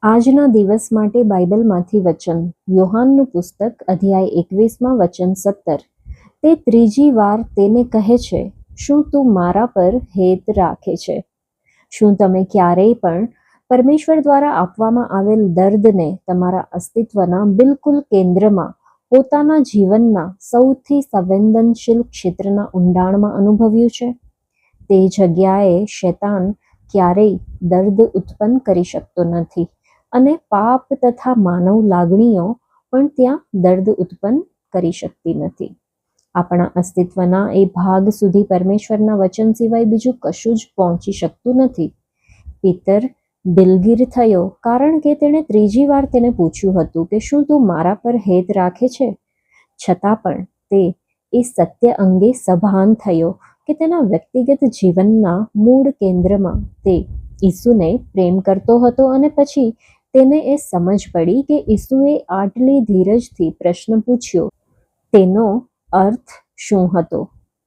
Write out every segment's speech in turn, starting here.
આજના દિવસ માટે બાઇબલમાંથી વચન, યોહાનનું પુસ્તક અધ્યાય 21 વચન 17. તે ત્રીજી વાર તેને કહે છે, શું તું મારા પર હેત રાખે છે? શું તમે ક્યારેય પણ પરમેશ્વર દ્વારા આપવામાં આવેલ દર્દને તમારા અસ્તિત્વના બિલકુલ કેન્દ્રમાં, પોતાના જીવનના સૌથી સંવેદનશીલ ક્ષેત્રના ઊંડાણમાં અનુભવ્યું છે? તે જગ્યાએ શૈતાન ક્યારેય દર્દ ઉત્પન્ન કરી શકતો નથી, અને પાપ તથા માનવ લાગણીઓ પણ ત્યાં દર્દ ઉત્પન્ન કરી શકતી નથી. આપણા અસ્તિત્વના એ ભાગ સુધી પરમેશ્વરના વચન સિવાય બીજું કશું જ પહોંચી શકતું નથી. પીતર દિલગીર થયો, કારણ કે તેણે ત્રીજી વાર તેને પૂછ્યું હતું કે શું તું મારા પર હેત રાખે છે? છતાં પણ તે એ સત્ય અંગે સભાન થયો કે તેના વ્યક્તિગત જીવનના મૂળ કેન્દ્રમાં તે ઈસુને પ્રેમ કરતો હતો, અને પછી તેને એ સમજ પડી કે ઈસુએ આટલી ધીરજથી પ્રશ્ન પૂછ્યો તેનો અર્થ શું હતો.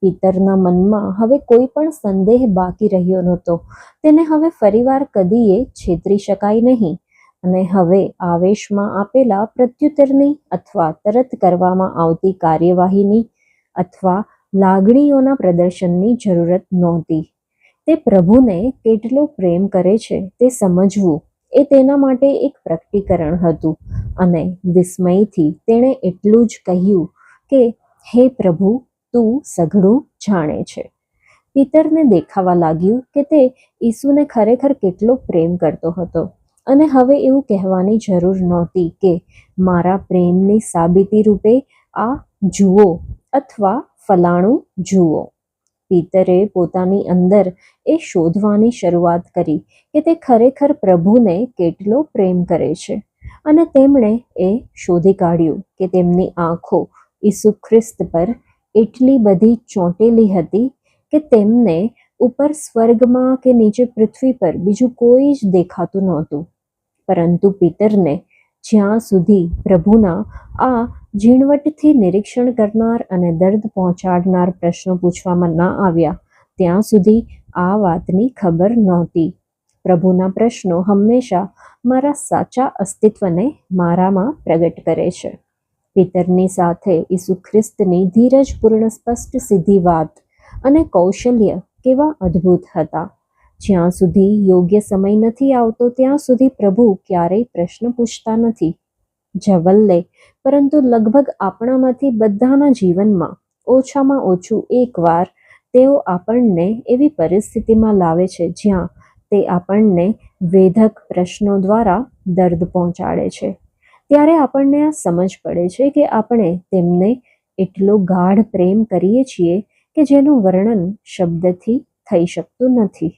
પીતરના મનમાં હવે કોઈ પણ સંદેહ બાકી રહ્યો નહોતો. તેને હવે ફરીવાર કદીએ છેતરી શકાય નહીં, અને હવે આવેશમાં આપેલા પ્રત્યુત્તરની અથવા તરત કરવામાં આવતી કાર્યવાહીની અથવા લાગણીઓના પ્રદર્શનની જરૂરત નહોતી. તે પ્રભુને કેટલો પ્રેમ કરે છે તે સમજવું એ તેના માટે એક પ્રકટીકરણ હતું, અને વિસ્મયથી તેણે એટલું જ કહ્યું કે હે પ્રભુ, તું સઘળું જાણે છે. પીતરને દેખાવા લાગ્યું કે તે ઈસુને ખરેખર કેટલો પ્રેમ કરતો હતો, અને હવે એવું કહેવાની જરૂર નહોતી કે મારા પ્રેમની સાબિતી રૂપે આ જુઓ અથવા ફલાણું જુઓ. પીતરે પોતાની અંદર એ શોધવાની શરૂઆત કરી કે તે ખરેખર પ્રભુને કેટલો પ્રેમ કરે છે, અને તેમણે એ શોધી કાઢ્યું કે તેમની આંખો ઈસુ ખ્રિસ્ત પર એટલી બધી ચોંટેલી હતી કે તેમને ઉપર સ્વર્ગમાં કે નીચે પૃથ્વી પર બીજું કોઈ જ દેખાતું નહોતું. પરંતુ પીતરને જ્યાં સુધી પ્રભુના આ ઝીણવટથી નિરીક્ષણ કરનાર અને દર્દ પહોંચાડનાર પ્રશ્નો પૂછવામાં ના આવ્યા, ત્યાં સુધી આ વાતની ખબર નહોતી. પ્રભુના પ્રશ્નો હંમેશા મારા સાચા અસ્તિત્વને મારામાં પ્રગટ કરે છે. પીતરની સાથે ઈસુ ખ્રિસ્તની ધીરજપૂર્ણ સ્પષ્ટ સીધી વાત અને કૌશલ્ય કેવા અદ્ભુત હતા. જ્યાં સુધી યોગ્ય સમય નથી આવતો ત્યાં સુધી પ્રભુ ક્યારેય પ્રશ્ન પૂછતા નથી. જવલ્લે, પરંતુ લગભગ આપણામાંથી બધાના જીવનમાં ઓછામાં ઓછું એકવાર તેઓ આપણને એવી પરિસ્થિતિમાં લાવે છે જ્યાં તે આપણને વેધક પ્રશ્નો દ્વારા દર્દ પહોંચાડે છે. ત્યારે આપણને આ સમજ પડે છે કે આપણે તેમને એટલો ગાઢ પ્રેમ કરીએ છીએ કે જેનું વર્ણન શબ્દથી થઈ શકતું નથી.